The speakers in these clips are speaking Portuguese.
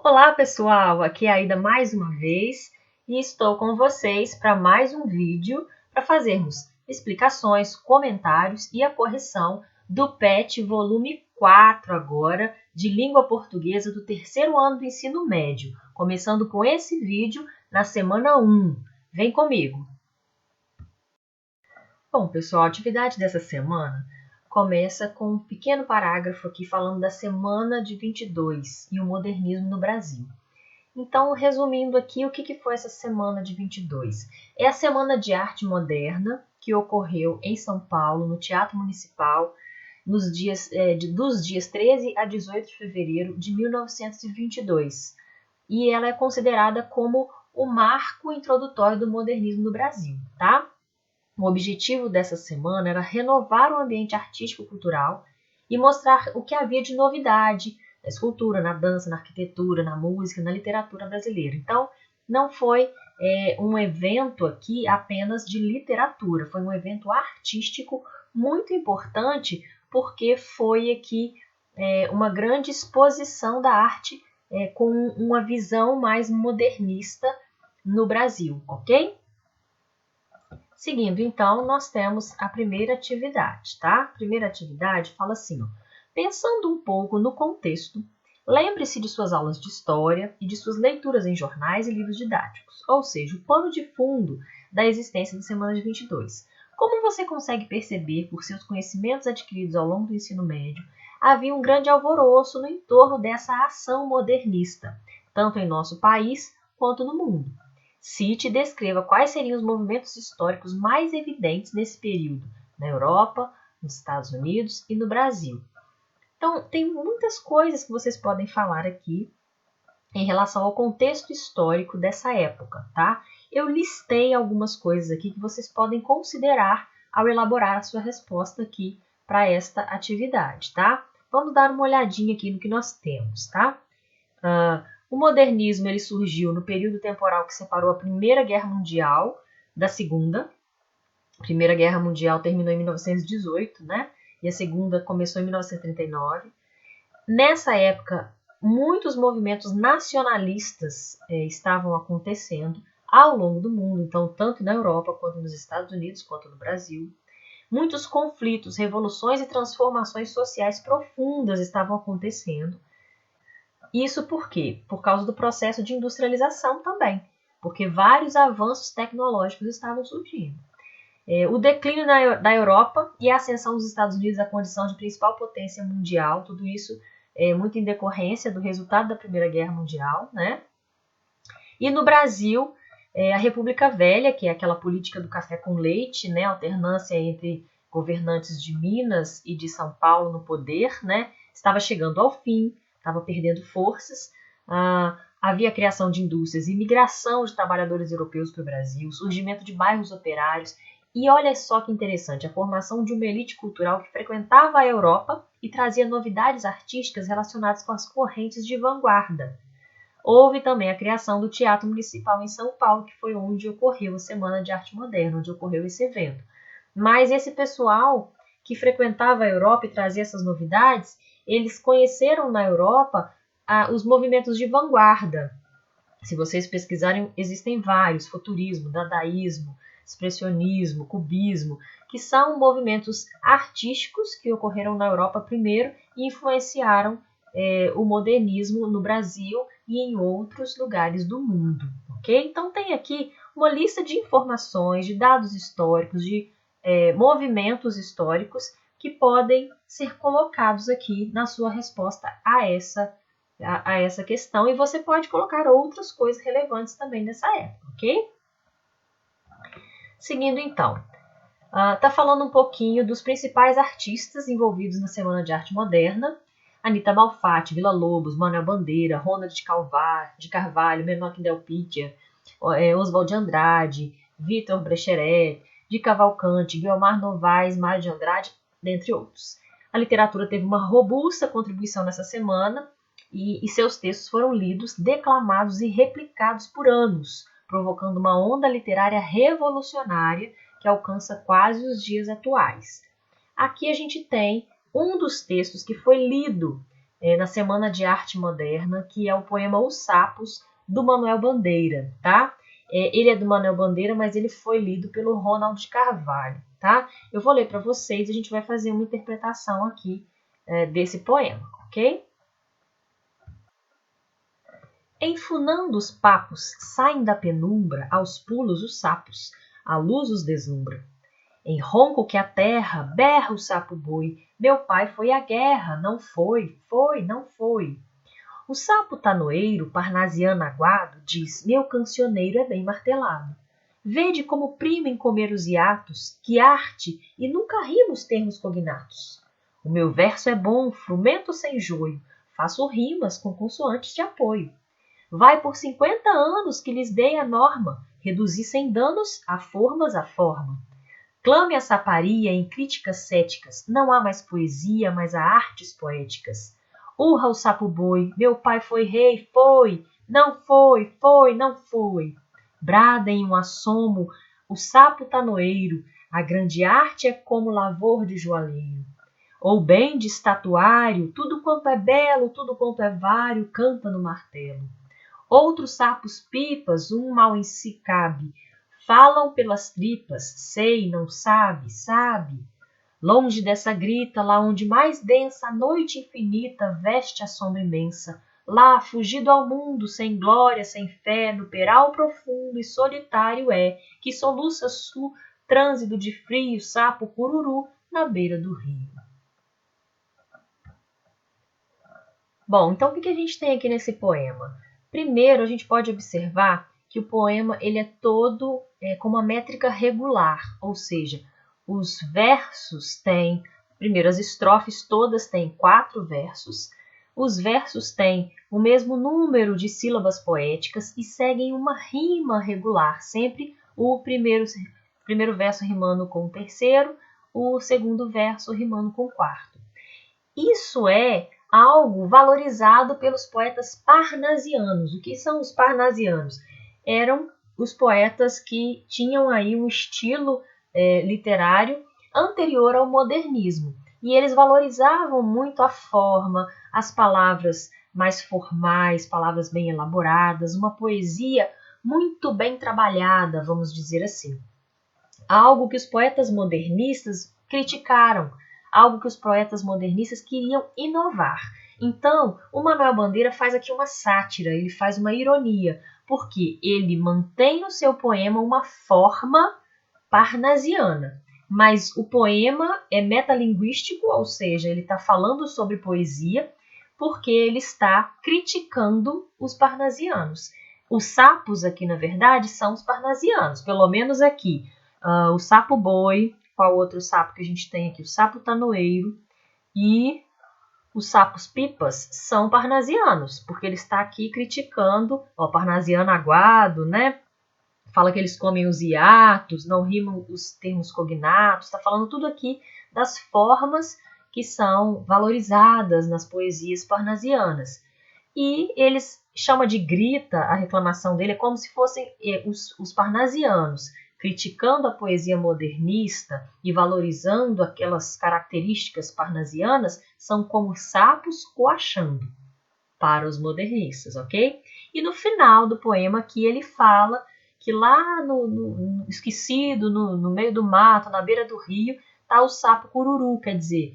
Olá pessoal, aqui é a Aida mais uma vez e estou com vocês para mais um vídeo para fazermos explicações, comentários e a correção do PET volume 4 agora de língua portuguesa do terceiro ano do ensino médio, começando com esse vídeo na semana 1. Vem comigo! Bom pessoal, a atividade dessa semana começa com um pequeno parágrafo aqui falando da semana de 22 e o modernismo no Brasil. Então, resumindo aqui, o que foi essa semana de 22? É a Semana de Arte Moderna, que ocorreu em São Paulo, no Teatro Municipal, dos dias 13 a 18 de fevereiro de 1922. E ela é considerada como o marco introdutório do modernismo no Brasil, tá? O objetivo dessa semana era renovar o ambiente artístico-cultural e mostrar o que havia de novidade na escultura, na dança, na arquitetura, na música, na literatura brasileira. Então, não foi um evento aqui apenas de literatura, foi um evento artístico muito importante porque foi aqui uma grande exposição da arte com uma visão mais modernista no Brasil, ok? Seguindo, então, nós temos a primeira atividade, tá? A primeira atividade fala assim, ó, pensando um pouco no contexto, lembre-se de suas aulas de história e de suas leituras em jornais e livros didáticos, ou seja, o pano de fundo da existência da Semana de 22. Como você consegue perceber por seus conhecimentos adquiridos ao longo do ensino médio, havia um grande alvoroço no entorno dessa ação modernista, tanto em nosso país quanto no mundo. Cite e descreva quais seriam os movimentos históricos mais evidentes nesse período, na Europa, nos Estados Unidos e no Brasil. Então, tem muitas coisas que vocês podem falar aqui em relação ao contexto histórico dessa época, tá? Eu listei algumas coisas aqui que vocês podem considerar ao elaborar a sua resposta aqui para esta atividade, tá? Vamos dar uma olhadinha aqui no que nós temos, tá? O modernismo ele surgiu no período temporal que separou a Primeira Guerra Mundial da Segunda. A Primeira Guerra Mundial terminou em 1918, né? E a Segunda começou em 1939. Nessa época, muitos movimentos nacionalistas estavam acontecendo ao longo do mundo, então tanto na Europa quanto nos Estados Unidos, quanto no Brasil. Muitos conflitos, revoluções e transformações sociais profundas estavam acontecendo. Isso por quê? Por causa do processo de industrialização também, porque vários avanços tecnológicos estavam surgindo. O declínio da Europa e a ascensão dos Estados Unidos à condição de principal potência mundial, tudo isso muito em decorrência do resultado da Primeira Guerra Mundial, né? E no Brasil, a República Velha, que é aquela política do café com leite, né? Alternância entre governantes de Minas e de São Paulo no poder, né? Estava chegando ao fim, estava perdendo forças. Havia criação de indústrias, imigração de trabalhadores europeus para o Brasil, surgimento de bairros operários. E olha só que interessante, a formação de uma elite cultural que frequentava a Europa e trazia novidades artísticas relacionadas com as correntes de vanguarda. Houve também a criação do Teatro Municipal em São Paulo, que foi onde ocorreu a Semana de Arte Moderna, onde ocorreu esse evento. Mas esse pessoal que frequentava a Europa e trazia essas novidades, eles conheceram na Europa os movimentos de vanguarda. Se vocês pesquisarem, existem vários, futurismo, dadaísmo, expressionismo, cubismo, que são movimentos artísticos que ocorreram na Europa primeiro e influenciaram o modernismo no Brasil e em outros lugares do mundo, ok? Então tem aqui uma lista de informações, de dados históricos, de movimentos históricos que podem ser colocados aqui na sua resposta a essa questão, e você pode colocar outras coisas relevantes também nessa época, ok? Seguindo então, tá falando um pouquinho dos principais artistas envolvidos na Semana de Arte Moderna. Anita Malfatti, Villa Lobos, Manuel Bandeira, Ronald de Carvalho, Menotti Del Picchia, Oswald de Andrade, Vitor Brecheret, de Cavalcante, Guiomar Novaes, Mário de Andrade, dentre outros. A literatura teve uma robusta contribuição nessa semana e seus textos foram lidos, declamados e replicados por anos, provocando uma onda literária revolucionária que alcança quase os dias atuais. Aqui a gente tem um dos textos que foi lido na Semana de Arte Moderna, que é o poema Os Sapos, do Manuel Bandeira, tá? Ele é do Manuel Bandeira, mas ele foi lido pelo Ronald de Carvalho, tá? Eu vou ler para vocês e a gente vai fazer uma interpretação aqui desse poema, ok? Enfunando os papos, saem da penumbra, aos pulos os sapos, a luz os deslumbra. Em ronco que a terra, berra o sapo-boi, meu pai foi à guerra, não foi, não foi. O sapo tanoeiro, parnasiano aguado, diz, meu cancioneiro é bem martelado. Vede como prima em comer os hiatos, que arte, e nunca rimo os termos cognatos. O meu verso é bom, frumento sem joio, faço rimas com consoantes de apoio. Vai por 50 anos que lhes dei a norma, reduzi sem danos a formas a forma. Clame a saparia em críticas céticas, não há mais poesia, mas há artes poéticas. Urra o sapo-boi, meu pai foi rei, foi, não foi, não foi. Brada em um assomo o sapo tanoeiro, a grande arte é como lavor de joalheiro. Ou bem de estatuário, tudo quanto é belo, tudo quanto é vário, canta no martelo. Outros sapos pipas, um mal em si cabe, falam pelas tripas, sei, não sabe, sabe. Longe dessa grita, lá onde mais densa a noite infinita veste a sombra imensa, lá, fugido ao mundo, sem glória, sem fé, no peral profundo e solitário é, que soluça trânsito de frio, sapo cururu, na beira do rio. Bom, então o que a gente tem aqui nesse poema? Primeiro, a gente pode observar que o poema ele é todo com uma métrica regular, ou seja, os versos têm, primeiro, as estrofes todas têm 4 versos, os versos têm o mesmo número de sílabas poéticas e seguem uma rima regular, sempre o primeiro verso rimando com o terceiro, o segundo verso rimando com o quarto. Isso é algo valorizado pelos poetas parnasianos. O que são os parnasianos? Eram os poetas que tinham aí um estilo literário anterior ao modernismo. E eles valorizavam muito a forma, as palavras mais formais, palavras bem elaboradas, uma poesia muito bem trabalhada, vamos dizer assim. Algo que os poetas modernistas criticaram, algo que os poetas modernistas queriam inovar. Então, o Manuel Bandeira faz aqui uma sátira, ele faz uma ironia, porque ele mantém no seu poema uma forma parnasiana, mas o poema é metalinguístico, ou seja, ele está falando sobre poesia, porque ele está criticando os parnasianos. Os sapos aqui, na verdade, são os parnasianos, pelo menos aqui. O sapo-boi, qual outro sapo que a gente tem aqui? O sapo-tanoeiro e os sapos-pipas são parnasianos, porque ele está aqui criticando, parnasiano aguado, né? Fala que eles comem os hiatos, não rimam os termos cognatos, está falando tudo aqui das formas que são valorizadas nas poesias parnasianas. E eles chamam de grita, a reclamação dele é como se fossem os parnasianos, criticando a poesia modernista e valorizando aquelas características parnasianas, são como sapos coachando para os modernistas, ok? E no final do poema aqui ele fala que lá no esquecido, no meio do mato, na beira do rio, está o sapo cururu, quer dizer,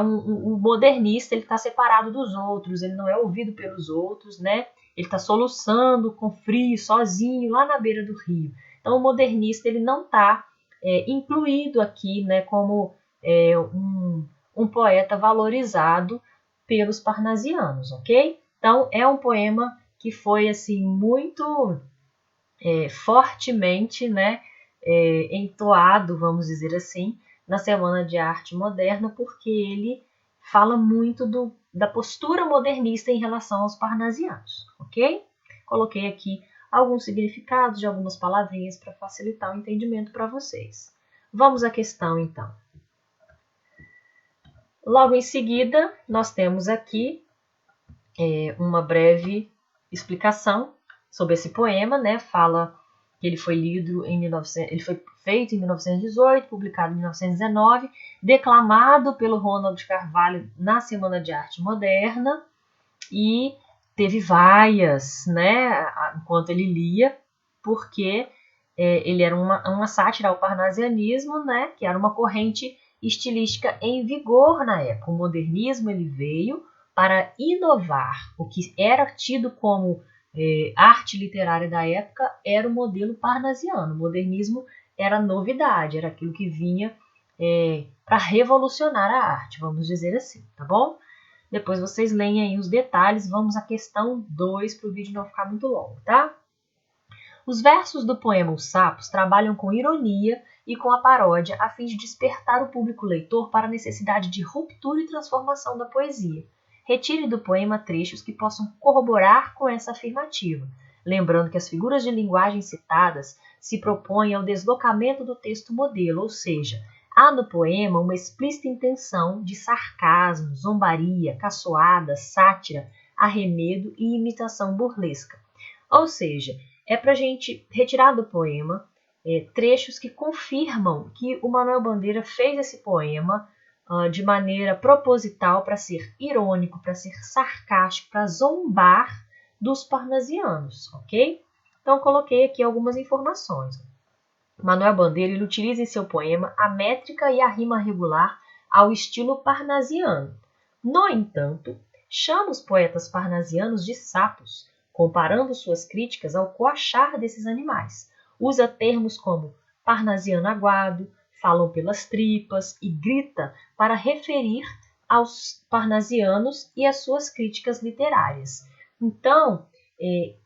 o modernista, ele está separado dos outros, ele não é ouvido pelos outros, né? Ele está soluçando com frio, sozinho, lá na beira do rio. Então, o modernista ele não está incluído aqui, né, como um poeta valorizado pelos parnasianos, ok? Então, é um poema que foi assim muito fortemente, né, entoado, vamos dizer assim, na Semana de Arte Moderna, porque ele fala muito da postura modernista em relação aos parnasianos, ok? Coloquei aqui alguns significados de algumas palavrinhas para facilitar o entendimento para vocês. Vamos à questão, então. Logo em seguida, nós temos aqui uma breve explicação sobre esse poema, né? Fala que ele foi lido em 1900, ele foi feito em 1918, publicado em 1919, declamado pelo Ronald Carvalho na Semana de Arte Moderna e teve vaias, né, enquanto ele lia, porque ele era uma sátira ao parnasianismo, né, que era uma corrente estilística em vigor na época. O modernismo ele veio para inovar. O que era tido como arte literária da época era o modelo parnasiano. O modernismo era novidade, era aquilo que vinha para revolucionar a arte, vamos dizer assim, tá bom? Depois vocês leem aí os detalhes, vamos à questão 2 para o vídeo não ficar muito longo, tá? Os versos do poema Os Sapos trabalham com ironia e com a paródia a fim de despertar o público leitor para a necessidade de ruptura e transformação da poesia. Retire do poema trechos que possam corroborar com essa afirmativa, lembrando que as figuras de linguagem citadas se propõem ao deslocamento do texto modelo, ou seja, há no poema uma explícita intenção de sarcasmo, zombaria, caçoada, sátira, arremedo e imitação burlesca. Ou seja, é para a gente retirar do poema trechos que confirmam que o Manuel Bandeira fez esse poema de maneira proposital para ser irônico, para ser sarcástico, para zombar dos parnasianos, ok? Então, coloquei aqui algumas informações. Manuel Bandeira ele utiliza em seu poema a métrica e a rima regular ao estilo parnasiano. No entanto, chama os poetas parnasianos de sapos, comparando suas críticas ao coachar desses animais. Usa termos como parnasiano aguado, falam pelas tripas e grita para referir aos parnasianos e às suas críticas literárias. Então,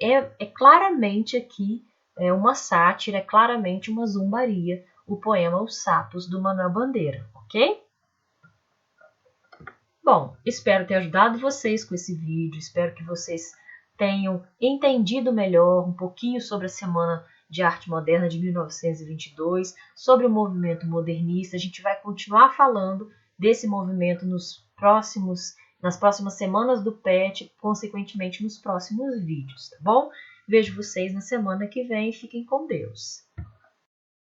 é claramente aqui uma sátira, é claramente uma zombaria, o poema Os Sapos, do Manuel Bandeira, ok? Bom, espero ter ajudado vocês com esse vídeo, espero que vocês tenham entendido melhor um pouquinho sobre a Semana de Arte Moderna de 1922, sobre o movimento modernista. A gente vai continuar falando desse movimento nas próximas semanas do PET, consequentemente nos próximos vídeos, tá bom? Vejo vocês na semana que vem. Fiquem com Deus.